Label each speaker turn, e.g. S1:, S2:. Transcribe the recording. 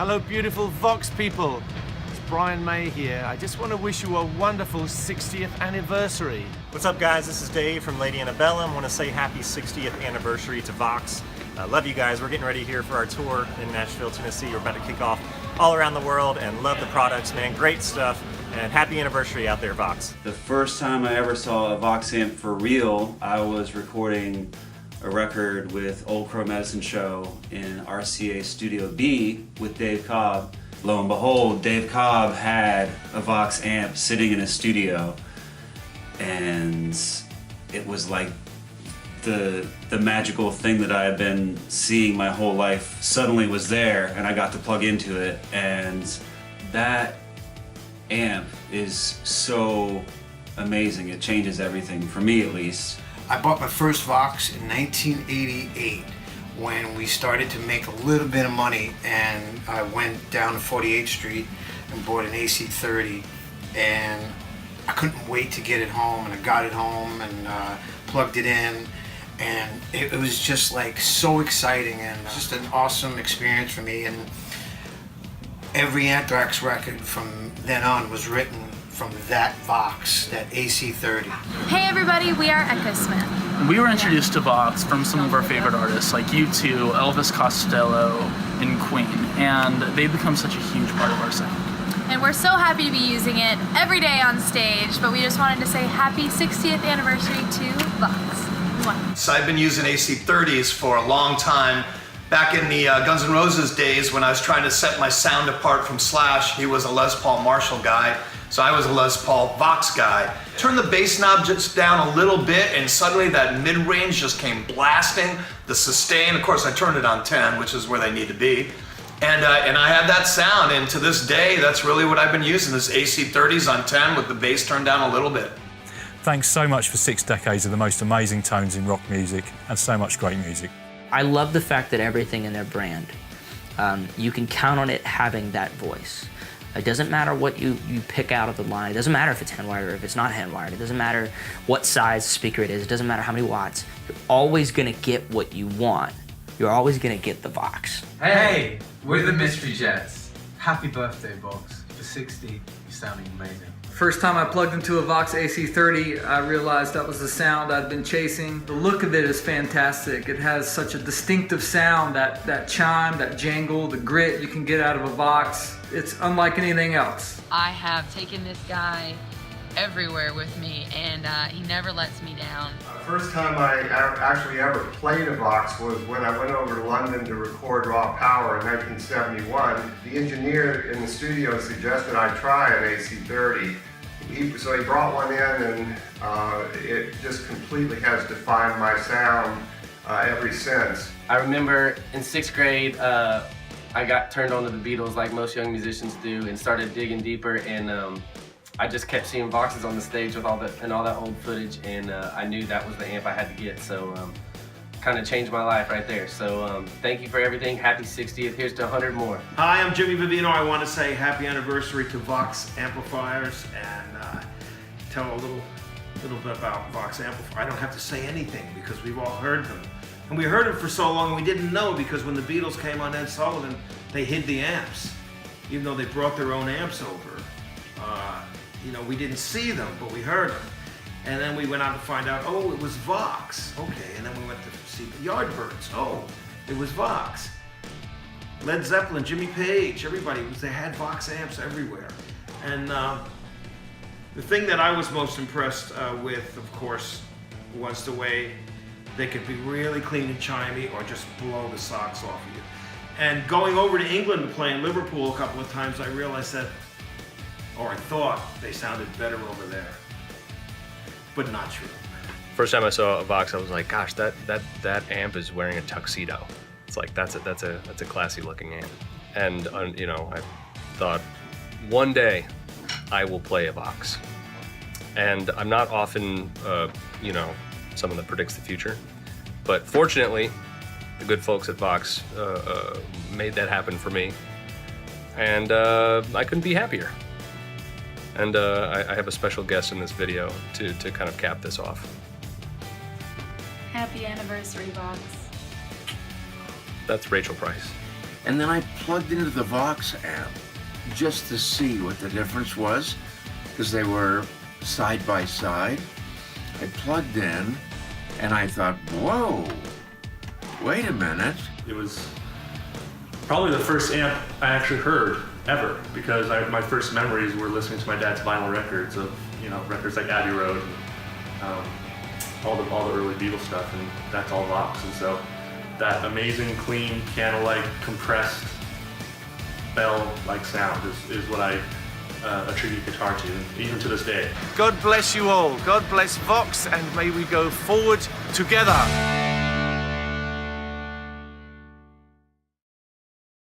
S1: Hello, beautiful Vox people. It's Brian May here. I just want to wish you a wonderful 60th anniversary.
S2: What's up, guys? This is Dave from Lady Annabella. I want to say happy 60th anniversary to Vox. Love you guys. We're getting ready here for our tour in Nashville, Tennessee. We're about to kick off all around the world, and love the products, man. Great stuff, and happy anniversary out there, Vox.
S3: The first time I ever saw a Vox amp for real, I was recording a record with Old Crow Medicine Show in RCA Studio B with Dave Cobb. Lo and behold, Dave Cobb had a Vox amp sitting in his studio, and it was like the magical thing that I had been seeing my whole life suddenly was there, and I got to plug into it, and that amp is so amazing. It changes everything, for me at least.
S4: I bought my first Vox in 1988 when we started to make a little bit of money, and I went down to 48th Street and bought an AC30, and I couldn't wait to get it home, and I got it home and plugged it in, and it was just like so exciting and just an awesome experience for me. And every Anthrax record from then on was written from that Vox, that AC30.
S5: Hey everybody, we are Echosmith.
S6: We were introduced to Vox from some of our favorite artists like U2, Elvis Costello, and Queen, and they've become such a huge part of our sound.
S5: And we're so happy to be using it every day on stage, but we just wanted to say happy 60th anniversary to Vox. Mwah.
S7: So I've been using AC30s for a long time. Back in the Guns N' Roses days when I was trying to set my sound apart from Slash, he was a Les Paul Marshall guy, so I was a Les Paul Vox guy. Turned the bass knob just down a little bit, and suddenly that mid-range just came blasting. The sustain, of course I turned it on 10, which is where they need to be. And I had that sound, and to this day, that's really what I've been using, is AC30s on 10 with the bass turned down a little bit.
S8: Thanks so much for 6 decades of the most amazing tones in rock music and so much great music.
S9: I love the fact that everything in their brand, you can count on it having that voice. It doesn't matter what you pick out of the line. It doesn't matter if it's hand-wired or if it's not hand-wired. It doesn't matter what size speaker it is. It doesn't matter how many watts. You're always gonna get what you want. You're always gonna get the Vox.
S10: Hey, we're the Mystery Jets. Happy birthday, Vox. For 60, you're sounding amazing.
S11: First time I plugged into a Vox AC30, I realized that was the sound I'd been chasing. The look of it is fantastic. It has such a distinctive sound, that chime, that jangle, the grit you can get out of a Vox. It's unlike anything else.
S12: I have taken this guy everywhere with me, and he never lets me down.
S13: The first time I actually ever played a Vox was when I went over to London to record Raw Power in 1971. The engineer in the studio suggested I try an AC30. So he brought one in, and it just completely has defined my sound ever since.
S14: I remember in 6th grade, I got turned on to the Beatles like most young musicians do, and started digging deeper, and I just kept seeing Voxes on the stage with all that old footage, and I knew that was the amp I had to get, so kind of changed my life right there. So thank you for everything. Happy 60th. Here's to 100 more.
S1: Hi, I'm Jimmy Vivino. I want to say happy anniversary to Vox amplifiers and tell a little bit about Vox amplifiers. I don't have to say anything because we've all heard them. And we heard them for so long and we didn't know, because when the Beatles came on Ed Sullivan, they hid the amps. Even though they brought their own amps over. You know, we didn't see them, but we heard them. And then we went out to find out, oh, it was Vox. Okay, and then we went to see the Yardbirds. Oh, it was Vox. Led Zeppelin, Jimmy Page, everybody, they had Vox amps everywhere. And the thing that I was most impressed with, of course, was the way they could be really clean and chimey or just blow the socks off of you. And going over to England to play in Liverpool a couple of times, I realized that, or I thought they sounded better over there, but not true.
S15: First time I saw a Vox, I was like, gosh, that amp is wearing a tuxedo. It's like, that's a classy looking amp. And you know, I thought, one day I will play a Vox. And I'm not often, you know, someone that predicts the future, but fortunately, the good folks at Vox made that happen for me. And I couldn't be happier. And I have a special guest in this video to kind of cap this off.
S5: Happy anniversary, Vox.
S15: That's Rachel Price.
S16: And then I plugged into the Vox amp just to see what the difference was, because they were side by side. I plugged in and I thought, whoa, wait a minute.
S17: It was probably the first amp I actually heard ever, because my first memories were listening to my dad's vinyl records of, records like Abbey Road and all the early Beatles stuff, and that's all Vox. And so that amazing, clean, piano-like, compressed, bell-like sound is what I attribute guitar to, even to this day.
S18: God bless you all. God bless Vox, and may we go forward together.